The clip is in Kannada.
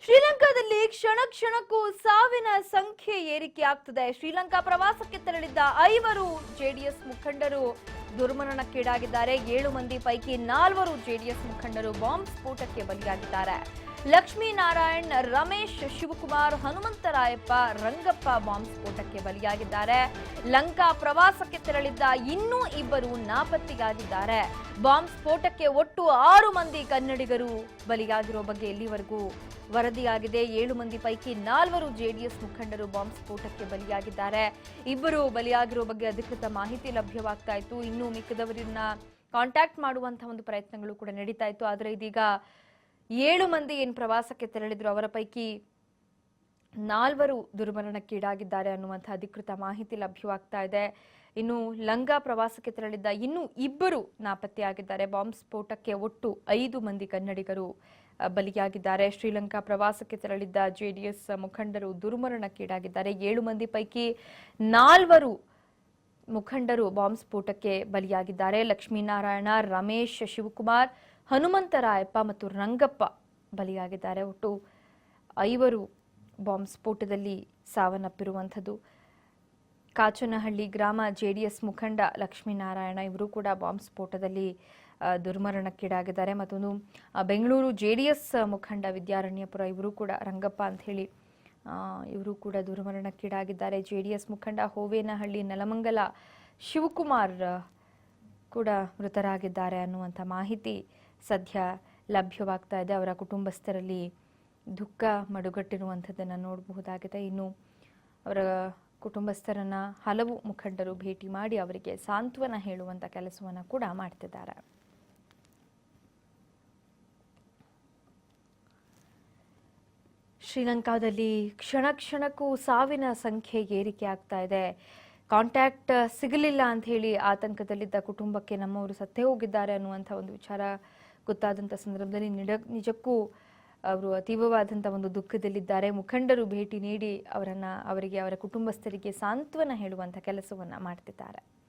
ಶ್ರೀಲಂಕಾದಲ್ಲಿ ಕ್ಷಣ ಕ್ಷಣಕ್ಕೂ ಸಾವಿನ ಸಂಖ್ಯೆ ಏರಿಕೆ ಆಗ್ತಿದೆ. ಶ್ರೀಲಂಕಾ ಪ್ರವಾಸಕ್ಕೆ ತೆರಳಿದ್ದ 5 ಜೆಡಿಎಸ್ ಮುಖಂಡರು ದುರ್ಮರಣಕ್ಕೀಡಾಗಿದ್ದಾರೆ. 7 ಮಂದಿ ಪೈಕಿ 4 ಜೆಡಿಎಸ್ ಮುಖಂಡರು ಬಾಂಬ್ ಸ್ಫೋಟಕ್ಕೆ ಬಲಿಯಾಗಿದ್ದಾರೆ. ಲಕ್ಷ್ಮೀನಾರಾಯಣ್, ರಮೇಶ್, ಶಿವಕುಮಾರ್, ಹನುಮಂತರಾಯಪ್ಪ, ರಂಗಪ್ಪ ಬಾಂಬ್ ಸ್ಫೋಟಕ್ಕೆ ಬಲಿಯಾಗಿದ್ದಾರೆ. ಲಂಕಾ ಪ್ರವಾಸಕ್ಕೆ ತೆರಳಿದ್ದ ಇನ್ನೂ 2 ನಾಪತ್ತೆಯಾಗಿದ್ದಾರೆ. ಬಾಂಬ್ ಸ್ಫೋಟಕ್ಕೆ ಒಟ್ಟು 6 ಮಂದಿ ಕನ್ನಡಿಗರು ಬಲಿಯಾಗಿರೋ ಬಗ್ಗೆ ಇಲ್ಲಿವರೆಗೂ ವರದಿಯಾಗಿದೆ. 7 ಮಂದಿ ಪೈಕಿ 4 ಜೆಡಿಎಸ್ ಮುಖಂಡರು ಬಾಂಬ್ ಸ್ಫೋಟಕ್ಕೆ ಬಲಿಯಾಗಿದ್ದಾರೆ. 2 ಬಲಿಯಾಗಿರೋ ಬಗ್ಗೆ ಅಧಿಕೃತ ಮಾಹಿತಿ ಲಭ್ಯವಾಗ್ತಾ ಇತ್ತು. ಇನ್ನು ಮಿಕ್ಕದವರನ್ನ ಕಾಂಟ್ಯಾಕ್ಟ್ ಮಾಡುವಂತಹ ಒಂದು ಪ್ರಯತ್ನಗಳು ಕೂಡ ನಡೀತಾ ಇತ್ತು. ಆದರೆ ಇದೀಗ 7 ಮಂದಿ ಏನು ಪ್ರವಾಸಕ್ಕೆ ತೆರಳಿದ್ರು ಅವರ ಪೈಕಿ 4 ದುರ್ಮರಣಕ್ಕೀಡಾಗಿದ್ದಾರೆ ಅನ್ನುವಂಥ ಅಧಿಕೃತ ಮಾಹಿತಿ ಲಭ್ಯವಾಗ್ತಾ ಇದೆ. ಇನ್ನು ಲಂಕಾ ಪ್ರವಾಸಕ್ಕೆ ತೆರಳಿದ್ದ ಇನ್ನೂ 2 ನಾಪತ್ತೆಯಾಗಿದ್ದಾರೆ. ಬಾಂಬ್ ಸ್ಫೋಟಕ್ಕೆ ಒಟ್ಟು 5 ಮಂದಿ ಕನ್ನಡಿಗರು ಬಲಿಯಾಗಿದ್ದಾರೆ. ಶ್ರೀಲಂಕಾ ಪ್ರವಾಸಕ್ಕೆ ತೆರಳಿದ್ದ ಜೆಡಿಎಸ್ ಮುಖಂಡರು ದುರ್ಮರಣಕ್ಕೀಡಾಗಿದ್ದಾರೆ. 7 ಮಂದಿ ಪೈಕಿ 4 ಮುಖಂಡರು ಬಾಂಬ್ ಸ್ಫೋಟಕ್ಕೆ ಬಲಿಯಾಗಿದ್ದಾರೆ. ಲಕ್ಷ್ಮೀನಾರಾಯಣ, ರಮೇಶ್, ಶಿವಕುಮಾರ್, ಹನುಮಂತರಾಯಪ್ಪ ಮತ್ತು ರಂಗಪ್ಪ ಬಲಿಯಾಗಿದ್ದಾರೆ. ಒಟ್ಟು 5 ಬಾಂಬ್ ಸ್ಫೋಟದಲ್ಲಿ ಸಾವನ್ನಪ್ಪಿರುವಂಥದ್ದು. ಕಾಚನಹಳ್ಳಿ ಗ್ರಾಮ ಜೆಡಿಎಸ್ ಮುಖಂಡ ಲಕ್ಷ್ಮೀನಾರಾಯಣ ಇವರು ಕೂಡ ಬಾಂಬ್ ಸ್ಫೋಟದಲ್ಲಿ ದುರ್ಮರಣಕ್ಕೀಡಾಗಿದ್ದಾರೆ. ಮತ್ತೊಂದು ಬೆಂಗಳೂರು ಜೆಡಿಎಸ್ ಮುಖಂಡ ವಿದ್ಯಾರಣ್ಯಪುರ ಇವರು ಕೂಡ ರಂಗಪ್ಪ ಅಂತ ಹೇಳಿ ಇವರು ಕೂಡ ದುರ್ಮರಣಕ್ಕೀಡಾಗಿದ್ದಾರೆ. ಜೆಡಿಎಸ್ ಮುಖಂಡ ಹೋವೇನಹಳ್ಳಿ ನೆಲಮಂಗಲ ಶಿವಕುಮಾರ್ ಕೂಡ ಮೃತರಾಗಿದ್ದಾರೆ ಅನ್ನುವಂಥ ಮಾಹಿತಿ ಸದ್ಯ ಲಭ್ಯವಾಗ್ತಾ ಇದೆ. ಅವರ ಕುಟುಂಬಸ್ಥರಲ್ಲಿ ದುಃಖ ಮಡುಗಟ್ಟಿರುವಂಥದ್ದನ್ನು ನೋಡಬಹುದಾಗಿದೆ. ಇನ್ನು ಅವರ ಕುಟುಂಬಸ್ಥರನ್ನ ಹಲವು ಮುಖಂಡರು ಭೇಟಿ ಮಾಡಿ ಅವರಿಗೆ ಸಾಂತ್ವನ ಹೇಳುವಂಥ ಕೆಲಸವನ್ನು ಕೂಡ ಮಾಡ್ತಿದ್ದಾರೆ. ಶ್ರೀಲಂಕಾದಲ್ಲಿ ಕ್ಷಣ ಕ್ಷಣಕ್ಕೂ ಸಾವಿನ ಸಂಖ್ಯೆ ಏರಿಕೆ ಆಗ್ತಾ ಇದೆ. ಕಾಂಟ್ಯಾಕ್ಟ್ ಸಿಗಲಿಲ್ಲ ಅಂತ ಹೇಳಿ ಆತಂಕದಲ್ಲಿದ್ದ ಕುಟುಂಬಕ್ಕೆ ನಮ್ಮವರು ಸತ್ತೇ ಹೋಗಿದ್ದಾರೆ ಅನ್ನುವಂಥ ಒಂದು ವಿಚಾರ ಗೊತ್ತಾದಂಥ ಸಂದರ್ಭದಲ್ಲಿ ನಿಜಕ್ಕೂ ಅವರು ಅತೀವವಾದಂಥ ಒಂದು ದುಃಖದಲ್ಲಿದ್ದಾರೆ. ಮುಖಂಡರು ಭೇಟಿ ನೀಡಿ ಅವರಿಗೆ ಅವರ ಕುಟುಂಬಸ್ಥರಿಗೆ ಸಾಂತ್ವನ ಹೇಳುವಂಥ ಕೆಲಸವನ್ನು ಮಾಡ್ತಿದ್ದಾರೆ.